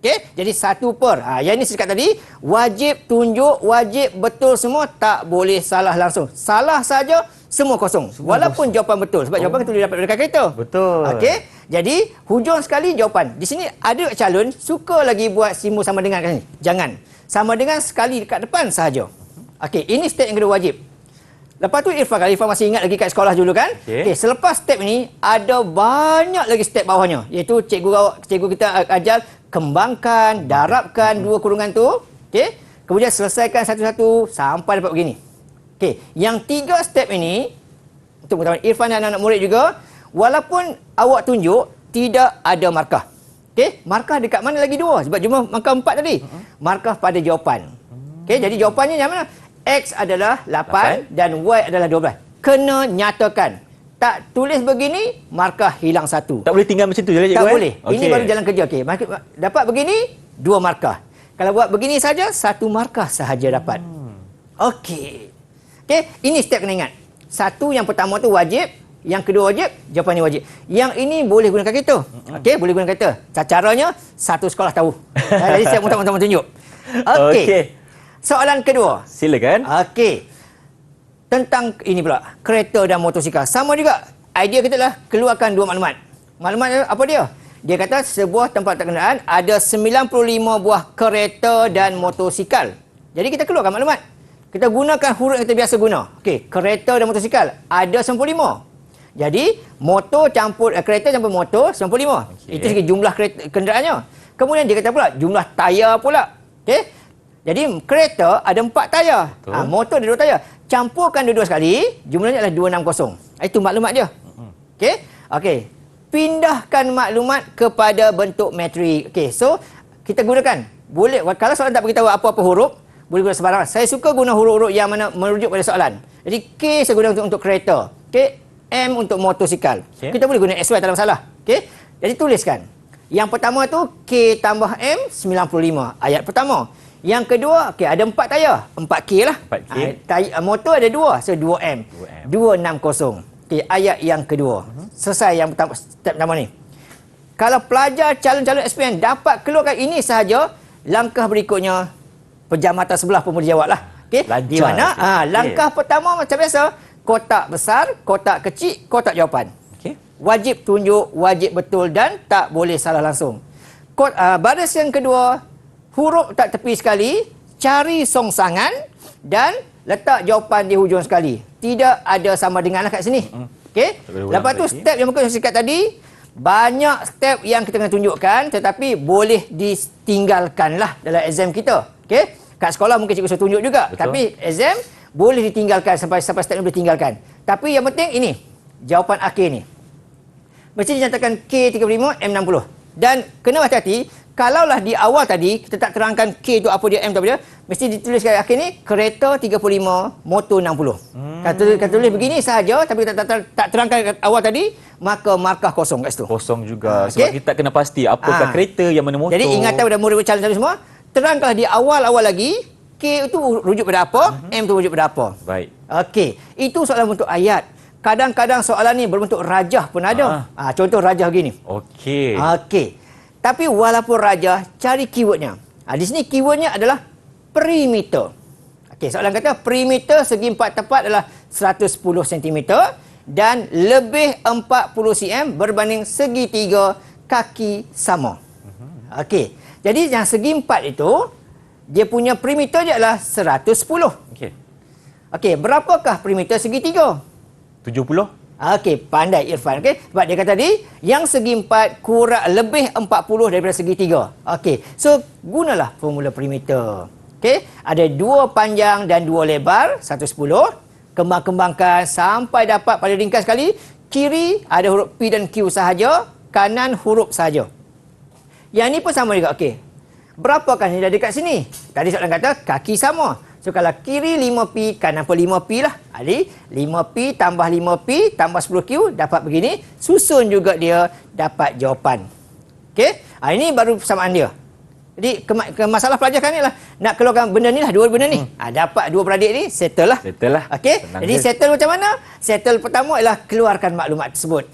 Okey, jadi 1 per. Yang ini saya cakap tadi, wajib tunjuk, wajib betul semua, tak boleh salah langsung. Salah saja, semua kosong. Walaupun jawapan betul. Sebab jawapan kita boleh dapat dari kalkulator. Betul. Okey, jadi hujung sekali jawapan. Di sini ada calon suka lagi buat simbol sama dengan kat sini. Jangan. Sama dengan sekali dekat depan sahaja. Okey, ini step yang kedua wajib. Lepas tu Irfan, kalau Irfan masih ingat lagi kat sekolah dulu kan? Okey, selepas step ini, ada banyak lagi step bawahnya. Iaitu cikgu kita ajar kembangkan, darabkan dua kurungan tu. Okey. Kemudian selesaikan satu-satu sampai dapat begini. Okey. Yang 3 step ini untuk pengetahuan Irfan dan anak-anak murid juga, walaupun awak tunjuk tidak ada markah. Okey, markah dekat mana lagi 2? Sebab jumlah markah 4 tadi. Markah pada jawapan. Okey, jadi jawapannya yang mana? X adalah 8 dan Y adalah 12. Kena nyatakan. Tak tulis begini, markah hilang 1. Tak boleh tinggal macam tu je cikgu. Tak boleh. Okay. Ini baru jalan kerja. Okey. Dapat begini, 2 markah. Kalau buat begini saja, 1 markah sahaja dapat. Okey. Okey, ini step kena ingat. Satu yang pertama tu wajib, yang kedua wajib, jawapan ni wajib. Yang ini boleh gunakan kereta. Okey, boleh gunakan kereta. Caranya satu sekolah tahu. Jadi saya muntah-muntah tunjuk. Okey. Soalan kedua. Silakan. Okey. Tentang ini pula, kereta dan motosikal. Sama juga, idea kita adalah keluarkan 2 maklumat. Maklumat apa dia? Dia kata sebuah tempat kenderaan ada 95 buah kereta dan motosikal. Jadi kita keluarkan maklumat. Kita gunakan huruf yang kita biasa guna. Okey, kereta dan motosikal ada 95. Jadi, motor campur kereta campur motor 95. Okay. Itu segi jumlah kenderaannya. Kemudian dia kata pula jumlah tayar pula. Okey. Jadi kereta ada 4 tayar. Motor ada 2 tayar. Campurkan dua-dua sekali, jumlahnya adalah 260. Itu maklumat dia. Okey. Okey. Pindahkan maklumat kepada bentuk metrik. Okey. So, kita gunakan. Boleh kalau soalan tak beritahu apa-apa huruf, boleh guna sembarang. Saya suka guna huruf-huruf yang mana merujuk pada soalan. Jadi K saya guna untuk kereta. Okey. M untuk motosikal. Okay. Kita boleh guna SY tak ada masalah. Okey. Jadi tuliskan. Yang pertama tu K tambah M 95. Ayat pertama. Yang kedua, okey, ada 4 tayar. 4K lah. 4K. Motor ada 2, so 2M. 260. Okey, ayat yang kedua. Selesai yang pertama, step pertama ni. Kalau pelajar calon-calon SPM dapat keluarkan ini sahaja, langkah berikutnya pejamatan sebelah pun boleh jawab lah. Okey. Di mana? Langkah pertama macam biasa, kotak besar, kotak kecil, kotak jawapan. Okey. Wajib tunjuk, wajib betul dan tak boleh salah langsung. Baris yang kedua, huruf tak tepi sekali, cari songsangan dan letak jawapan di hujung sekali. Tidak ada sama dengan lah kat sini. Okey. Lepas tu step yang muka saya cakap tadi, banyak step yang kita kena tunjukkan tetapi boleh ditinggalkanlah dalam exam kita. Okey. Kat sekolah mungkin cikgu suruh tunjuk juga. Betul. Tapi exam boleh ditinggalkan sampai step ni boleh tinggalkan. Tapi yang penting ini, jawapan akhir ni. Mesti dinyatakan K35, M60. Dan kena hati-hati, kalaulah di awal tadi kita tak terangkan K tu apa dia, M tu apa dia, mesti dituliskan akhir ni kereta 35, motor 60. Kata tulis begini sahaja tapi kita tak terangkan awal tadi, maka markah kosong kat situ. Kosong juga. Sebab kita kena pasti apakah kereta, yang mana motor. Jadi ingatan pada murid calon-calon semua, terangkanlah di awal-awal lagi K itu rujuk pada apa, M tu rujuk pada apa. Baik. Okey, itu soalan bentuk ayat. Kadang-kadang soalan ni berbentuk rajah pun ada. Contoh rajah begini. Okey. Okey. Tapi walaupun rajah, cari keywordnya. Di sini keywordnya adalah perimeter. Okey, soalan kata perimeter segi empat tepat adalah 110 cm dan lebih 40 cm berbanding segitiga kaki sama. Okey. Jadi yang segi empat itu, dia punya perimeter dia adalah 110. Okey. Okey, berapakah perimeter segitiga? 70. Okey, pandai Irfan. Okey, sebab dia kata tadi yang segi empat kurang lebih 40 daripada segi tiga. Okey, so gunalah formula perimeter. Okey, ada dua panjang dan dua lebar, 110. Kembang-kembangkan sampai dapat pada ringkas sekali. Kiri ada huruf P dan Q sahaja, kanan huruf sahaja. Yang ni pun sama juga. Okey, berapakah yang ada dekat sini? Tadi soalan kata kaki sama. So kalau kiri 5P, kanan pun 5P lah. Jadi 5P tambah 5P tambah 10Q dapat begini. Susun juga dia dapat jawapan. Okey? Ini baru persamaan dia. Jadi masalah pelajar kami lah. Nak keluarkan benda ni lah, dua benda ni. Dapat dua beradik ni, settle lah. Settle lah. Okey? Senang Jadi je. settle macam mana? Settle pertama ialah keluarkan maklumat tersebut.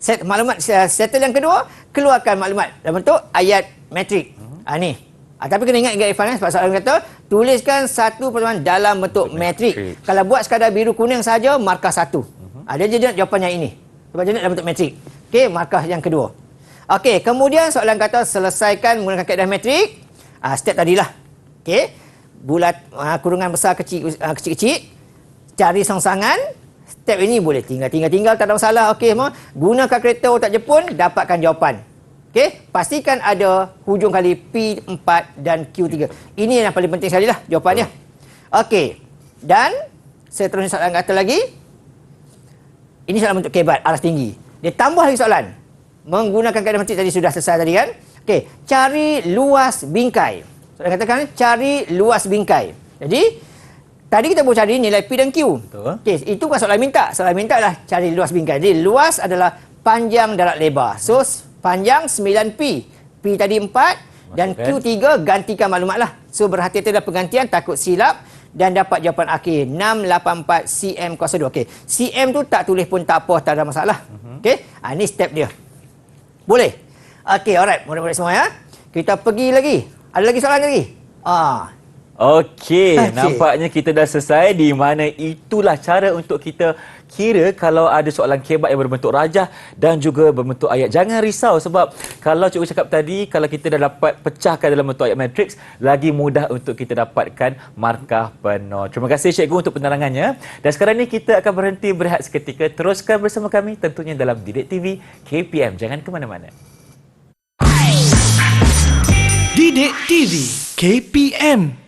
Settle yang kedua, keluarkan maklumat dalam bentuk ayat matrik. Ni. Tapi kena ingat Irfan, sebab soalan kata tuliskan satu pertemuan dalam bentuk matrik. Kalau buat sekadar biru kuning saja, markah 1. Dia je jawapan yang ini. Sebab dia nak dalam bentuk matrik. Okey, markah yang kedua. Okey, kemudian soalan kata selesaikan menggunakan kaedah matrik. Step tadilah. Okey, bulat kurungan besar kecil-kecil. Cari songsangan. Step ini boleh tinggal, tak ada masalah. Okey, gunakan kereta otak Jepun, dapatkan jawapan. Okey, pastikan ada hujung kali P4 dan Q3. Ini yang paling penting sekali lah jawapannya. Okey, dan seterusnya soalan kata lagi. Ini soalan bentuk kebat, aras tinggi. Dia tambah lagi soalan. Menggunakan kaedah matrik tadi sudah selesai tadi kan? Okey, cari luas bingkai. Soalan katakan cari luas bingkai. Jadi, tadi kita boleh cari nilai P dan Q. Betul. Okey, itu bukan soalan minta. Soalan minta adalah cari luas bingkai. Jadi, luas adalah panjang darat lebar. So, panjang 9P. P tadi 4 dan Q3 gantikan maklumat lah. So berhati-hati dalam penggantian, takut silap dan dapat jawapan akhir 684 cm kuasa 2. Okey, cm tu tak tulis pun tak apa, tak ada masalah. Okey, ini step dia. Boleh? Okey, alright. Murid-murid semua ya. Kita pergi lagi. Ada lagi soalan lagi? Okey, nampaknya kita dah selesai di mana itulah cara untuk kita kira kalau ada soalan kebat yang berbentuk rajah dan juga berbentuk ayat. Jangan risau sebab kalau cikgu cakap tadi, kalau kita dah dapat pecahkan dalam bentuk ayat matriks, lagi mudah untuk kita dapatkan markah penuh. Terima kasih cikgu untuk penerangannya. Dan sekarang ni kita akan berhenti berehat seketika. Teruskan bersama kami tentunya dalam Didik TV KPM. Jangan ke mana-mana. Didik TV KPM.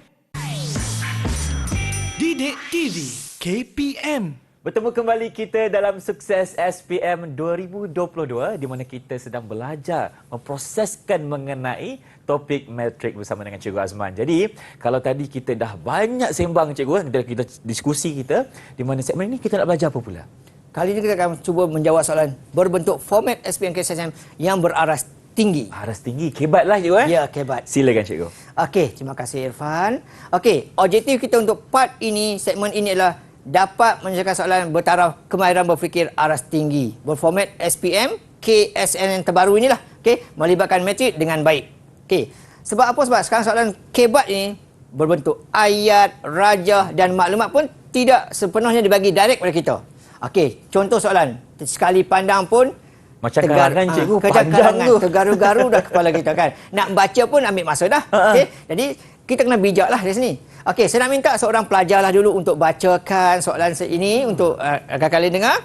Didik TV KPM. Bertemu kembali kita dalam Sukses SPM 2022 di mana kita sedang belajar memproseskan mengenai topik matrik bersama dengan Cikgu Azman. Jadi, kalau tadi kita dah banyak sembang Cikgu, kita diskusi kita, di mana segmen ini kita nak belajar apa pula? Kali ini kita akan cuba menjawab soalan berbentuk format SPM KSM yang beraras tinggi. Aras tinggi, kebat lah Cikgu. Ya, kebat. Silakan Cikgu. Okey, terima kasih Irfan. Okey, objektif kita untuk part ini, segmen ini adalah dapat menyelesaikan soalan bertaraf kemahiran berfikir aras tinggi berformat SPM KSN yang terbaru inilah. Okey, melibatkan matrik dengan baik. Okey. Sebab apa? Sebab sekarang soalan kebat ini berbentuk ayat, rajah dan maklumat pun tidak sepenuhnya dibagi direct kepada kita. Okey, contoh soalan. Sekali pandang pun Macam karangan cikgu, panjang karangan, tu. tergaru-garu dah kepala kita kan. Nak baca pun ambil masa dah. Okey. Jadi kita kena bijaklah dari sini. Okey, saya nak minta seorang pelajarlah dulu untuk bacakan soalan ini untuk kalian dengar.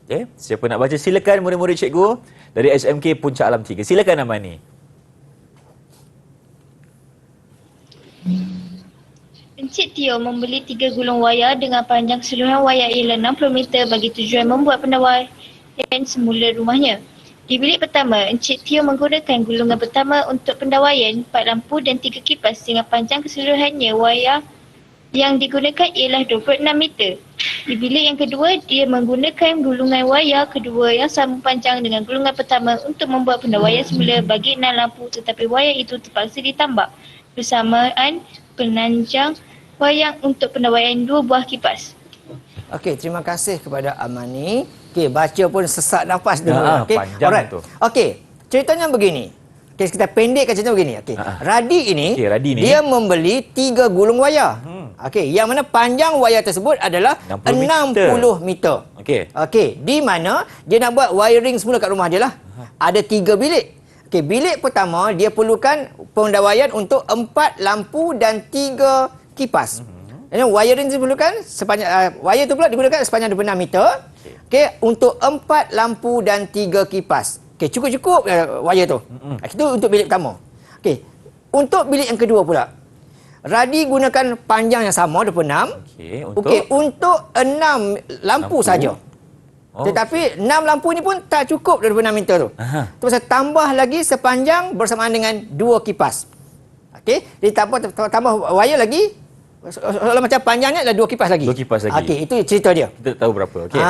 Okey, siapa nak baca silakan murid-murid cikgu dari SMK Puncak Alam 3. Silakan Amani. Encik Tio membeli 3 gulung wayar dengan panjang keseluruhan wayar ialah 60 meter bagi tujuan membuat pendawaian semula rumahnya. Di bilik pertama, Encik Tio menggunakan gulungan pertama untuk pendawaian 4 lampu dan 3 kipas dengan panjang keseluruhannya wayar yang digunakan ialah 26 meter. Di bilik yang kedua, dia menggunakan gulungan wayar kedua yang sama panjang dengan gulungan pertama untuk membuat pendawaian semula bagi 6 lampu, tetapi wayar itu terpaksa ditambah bersamaan penanjang wayang untuk pendawaian 2 buah kipas. Okey, terima kasih kepada Amani. Okey, baca pun sesak nafas dulu. Okey. panjang Alright. tu. Okey, ceritanya begini. Okey, kita pendekkan cerita begini. Okey. Radi ini, Okey, Radi ni dia membeli 3 gulung wayar. Okey, yang mana panjang wayar tersebut adalah 60 meter. Okey. Okey, di mana dia nak buat wiring semula kat rumah dia lah. Ada 3 bilik. Okey, bilik pertama dia perlukan pendawaian untuk 4 lampu dan 3 kipas. Jadi wiring diperlukan sepanjang wire tu pula digunakan sepanjang 26 meter. Okey, untuk 4 lampu dan 3 kipas. Okey, cukup-cukup wire tu. Itu untuk bilik pertama. Okey, untuk bilik yang kedua pula. Radi gunakan panjang yang sama 26. Okey, untuk 6 lampu saja. Tetapi 6 lampu ni pun tak cukup 26 meter tu. Tu pasal tambah lagi sepanjang bersamaan dengan 2 kipas. Okey, dia tambah wire lagi. Soalan macam panjangnya adalah 2 kipas lagi. 2 kipas lagi. Okey, itu cerita dia. Kita tahu berapa. Okey.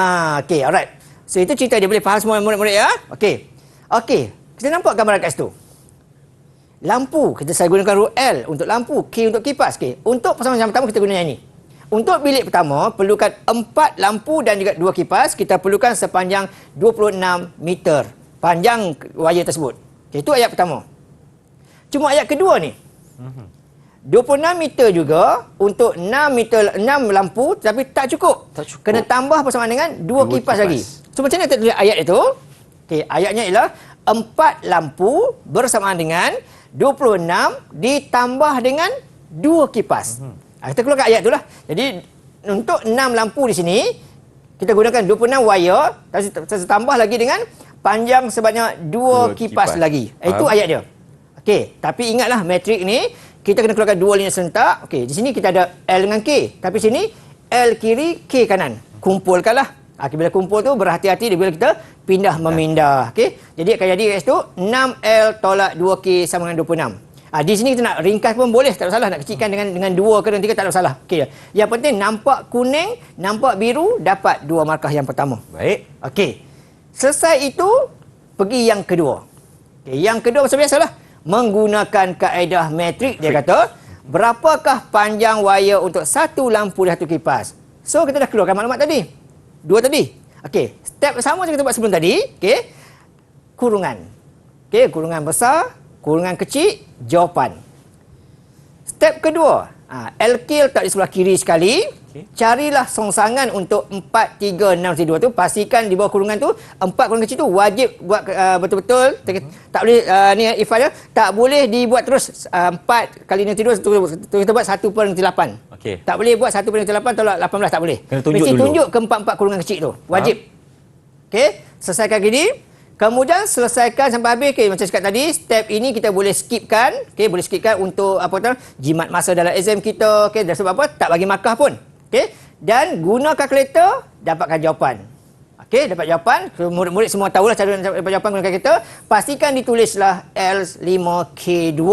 Okey, alright. So itu cerita dia, boleh faham semua murid-murid ya? Okey. Okey, kita nampak gambaran kat situ. Lampu, saya gunakan huruf L untuk lampu, K untuk kipas. Okey, untuk pasangan yang pertama kita guna yang ini. Untuk bilik pertama, perlukan 4 lampu dan juga 2 kipas. Kita perlukan sepanjang 26 meter. Panjang wayar tersebut. Okay, itu ayat pertama. Cuma ayat kedua ni. 26 meter juga untuk 6 lampu, tapi tak cukup. Kena tambah bersama dengan 2 kipas lagi. So macam mana kita tulis ayat itu? Okey, ayatnya ialah 4 lampu bersamaan dengan 26 ditambah dengan 2 kipas. Kita keluarkan ayat itulah. Jadi untuk 6 lampu di sini kita gunakan 26 wire, tapi tambah lagi dengan panjang sebanyak 2 kipas lagi. Itu ayat dia. Okey, tapi ingatlah matrik ni kita kena keluarkan 2 linear serentak. Okey, di sini kita ada L dengan K, tapi sini L kiri, K kanan. Kumpulkanlah. Bila kumpul tu berhati-hati bila kita pindah memindah. Okey, jadi akan jadi kat situ 6L tolak 2K sama dengan 26. Di sini kita nak ringkas pun boleh, tak ada salah. Nak kecilkan dengan 2 ke 3 tak ada salah. Okey. Yang penting nampak kuning, nampak biru, dapat 2 markah yang pertama. Baik. Okey. Selesai itu, pergi yang kedua. Okey, yang kedua macam biasalah. Menggunakan kaedah metrik, dia kata, berapakah panjang wayar untuk 1 lampu dan 1 kipas? So, kita dah keluarkan maklumat tadi. 2 tadi. Okey. Step sama macam kita buat sebelum tadi. Okey. Kurungan. Okey, kurungan besar, kurungan kecil, jawapan. Step kedua, LK letak di sebelah kiri sekali. Carilah songsangan untuk 4, 3, 6, 2 tu. Pastikan di bawah kurungan tu, 4 kurungan kecil tu wajib buat betul-betul. Tak boleh, ni Ifan ya, tak boleh dibuat terus 4 kali 6, 2, kita buat 1/8. Okey. Tak boleh buat 1/8 tolak 18, tak boleh. Kena tunjuk mesti dulu. tunjuk ke 4 kurungan kecil tu. Wajib. Okey, selesaikan gini. Kemudian selesaikan sampai habis. Okay, macam cakap tadi, step ini kita boleh skipkan. Okay, boleh skipkan untuk jimat masa dalam exam kita. Okay, dan sebab apa? Tak bagi markah pun. Okay, dan guna kalkulator, dapatkan jawapan. Okay, dapat jawapan. Murid-murid semua tahulah cara dapat jawapan guna kalkulator. Pastikan ditulislah L5K2.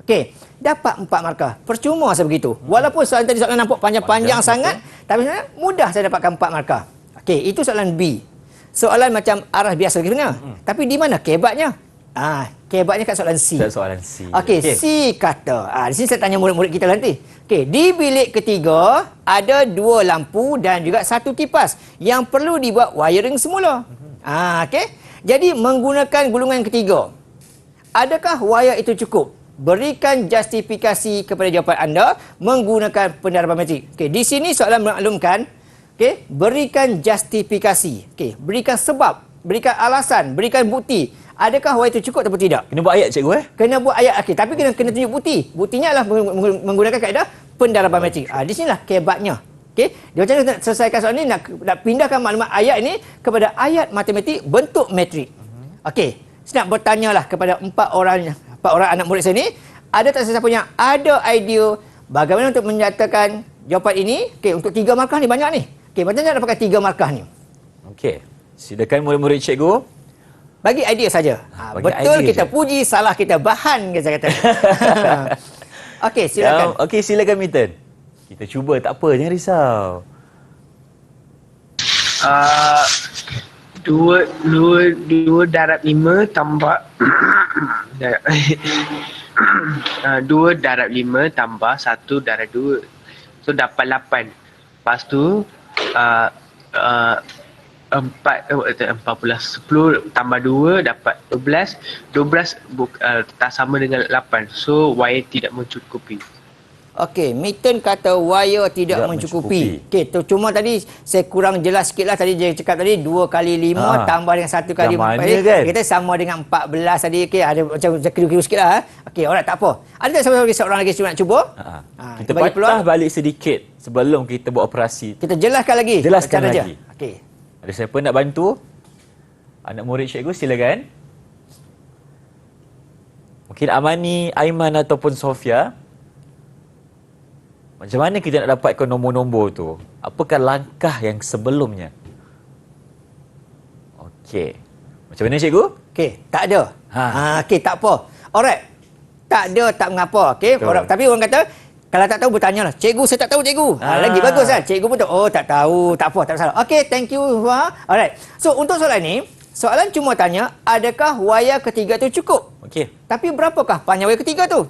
Okay, dapat 4 markah. Percuma saya begitu. Walaupun soalan tadi soalan nampak panjang sangat, tapi sebenarnya mudah saya dapatkan 4 markah. Okay, itu soalan B. Soalan macam arah biasa sebenarnya. Tapi di mana kebatnya? Kebatnya kat soalan C. Soalan C. Okey, C kata. Di sini saya tanya murid-murid kita nanti. Okey, di bilik ketiga ada 2 lampu dan juga 1 kipas yang perlu dibuat wiring semula. Okey. Jadi menggunakan gulungan ketiga, adakah wayar itu cukup? Berikan justifikasi kepada jawapan anda menggunakan pendaraban metrik. Okey, di sini soalan memaklumkan, okey, berikan justifikasi. Okey, berikan sebab, berikan alasan, berikan bukti. Adakah wayar itu cukup atau tidak? Kena buat ayat cikgu Kena buat ayat. Okey, tapi kena tunjuk bukti. Buktinya adalah menggunakan kaedah pendaraban metrik. Di sinilah kebatnya. Okey, dia macam mana nak selesaikan soalan ni, nak pindahkan maklumat ayat ini kepada ayat matematik bentuk metrik. Okey, saya nak bertanyalah kepada empat orang anak murid saya ni, ada tak sesiapa yang ada idea bagaimana untuk menyatakan jawapan ini? Okey, untuk 3 markah ni banyak ni. Okey, macam mana nak dapatkan 3 markah ni? Okey, silakan murid-murid cikgu. Bagi idea saja. Bagi Betul idea kita je. puji, salah kita bahan, saya kata. Okey, silakan. Okey, silakan Milton. Kita cuba, tak apa, jangan risau. Dua darab 5 tambah 2 darab 5 tambah 1 darab 2. So dapat 8. Lepas tu 10 tambah 2 dapat 12. 12 tak sama dengan 8. So wayar tidak mencukupi. Okey, Milton kata wayar tidak mencukupi. Okey, cuma tadi saya kurang jelas sikitlah. Tadi dia cakap tadi 2 kali 5 tambah dengan 1 kali 4. Kan? Kita sama dengan 14 tadi. Okey, ada macam kira-kira sikitlah. Okey, alright, tak apa. Ada tak seorang lagi nak cuba? Kita patah balik sedikit sebelum kita buat operasi. Kita jelaskan lagi. Jelaskan cara lagi. je. Okey. Ada siapa nak bantu? Anak murid cikgu, silakan. Mungkin Amani, Aiman ataupun Sofia. Macam mana kita nak dapatkan nombor-nombor tu? Apakah langkah yang sebelumnya? Okey. Macam mana cikgu? Okey, tak ada. Okey, tak apa. Alright. Tak ada, tak mengapa. Okey. Tapi orang kata, kalau tak tahu bertanyalah. Cikgu, saya tak tahu cikgu. Lagi bagus kan? Cikgu pun tahu. Oh, tak tahu. Tak apa, tak masalah. Okey, thank you. Alright. So, untuk soalan ni, soalan cuma tanya, adakah wayar ketiga tu cukup? Okey. Tapi berapakah panjang wayar ketiga tu?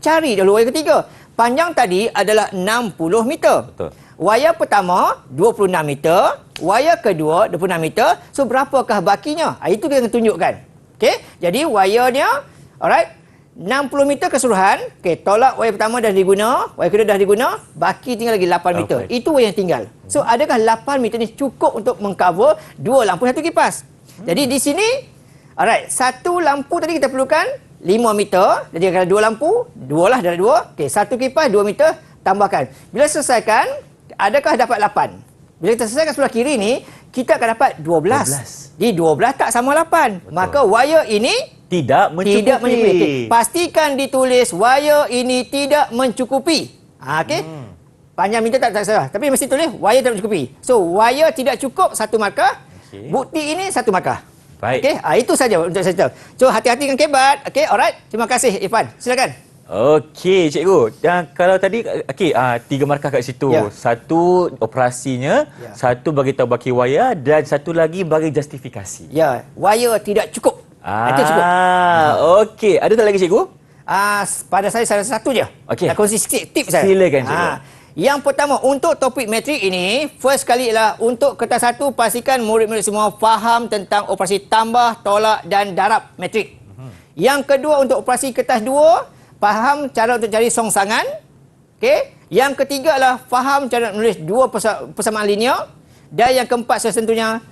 Cari dulu wayar ketiga. Panjang tadi adalah 60 meter. Betul. Wayar pertama 26 meter, wayar kedua 26 meter. So berapakah bakinya? Itu dia akan tunjukkan. Okey. Jadi wayarnya alright 60 meter keseluruhan. Okey, tolak wayar pertama dah diguna, wayar kedua dah diguna, baki tinggal lagi 8 meter. Itu wayar yang tinggal. So adakah 8 meter ni cukup untuk mengcover 2 lampu 1 kipas? Jadi di sini alright, 1 lampu tadi kita perlukan 5 meter. Jadi kalau 2 lampu, 2 lah darab 2. Okey, 1 kipas 2 meter, tambahkan. Bila selesaikan, adakah dapat 8? Bila kita selesaikan sebelah kiri ni, kita akan dapat 12. Jadi 12 tak sama 8. Betul. Maka wayar ini tidak mencukupi. Okay. Pastikan ditulis wayar ini tidak mencukupi. Okey. Panjang meter tak salah. Tapi mesti tulis wayar tidak mencukupi. So wayar tidak cukup 1 markah. Okay. Bukti ini 1 markah. Baik. Okey, itu saja untuk saya cerita. So hati-hati dengan kebat. Okey, alright. Terima kasih Irfan. Silakan. Okey, cikgu. Dan kalau tadi okey, 3 markah kat situ. Ya. 1 operasinya, 1 bagi tahu baki wayar dan 1 lagi bagi justifikasi. Ya, wayar tidak cukup. Itu cukup. Okey, ada tak lagi cikgu? Pada saya salah satu je. Okey. Nak kongsi sikit tip saya. Silakan cikgu. Yang pertama, untuk topik metrik ini, first kali ialah untuk kertas 1, pastikan murid-murid semua faham tentang operasi tambah, tolak dan darab metrik. Yang kedua, untuk operasi kertas 2, faham cara untuk cari songsangan. Okey. Yang ketiga adalah faham cara menulis 2 persamaan linear. Dan yang keempat tentunya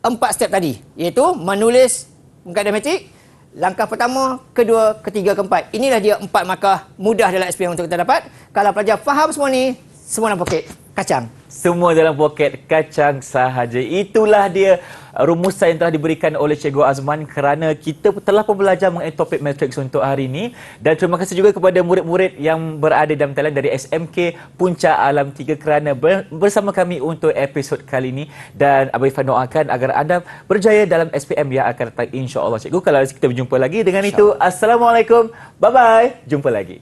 4 step tadi, iaitu menulis kaedah metrik. Langkah pertama, kedua, ketiga, keempat. Inilah dia 4 markah mudah dalam SPM untuk kita dapat. Kalau pelajar faham semua ni, semua dalam poket kacang. Semua dalam poket kacang sahaja. Itulah dia rumusan yang telah diberikan oleh Cikgu Azman kerana kita telah pun belajar mengenai topik matriks untuk hari ini. Dan terima kasih juga kepada murid-murid yang berada dalam talian dari SMK Puncak Alam 3 kerana bersama kami untuk episod kali ini. Dan Abang Irfan doakan agar anda berjaya dalam SPM yang akan datang, insya-Allah cikgu. Kalau kita berjumpa lagi dengan itu, Assalamualaikum. Bye-bye. Jumpa lagi.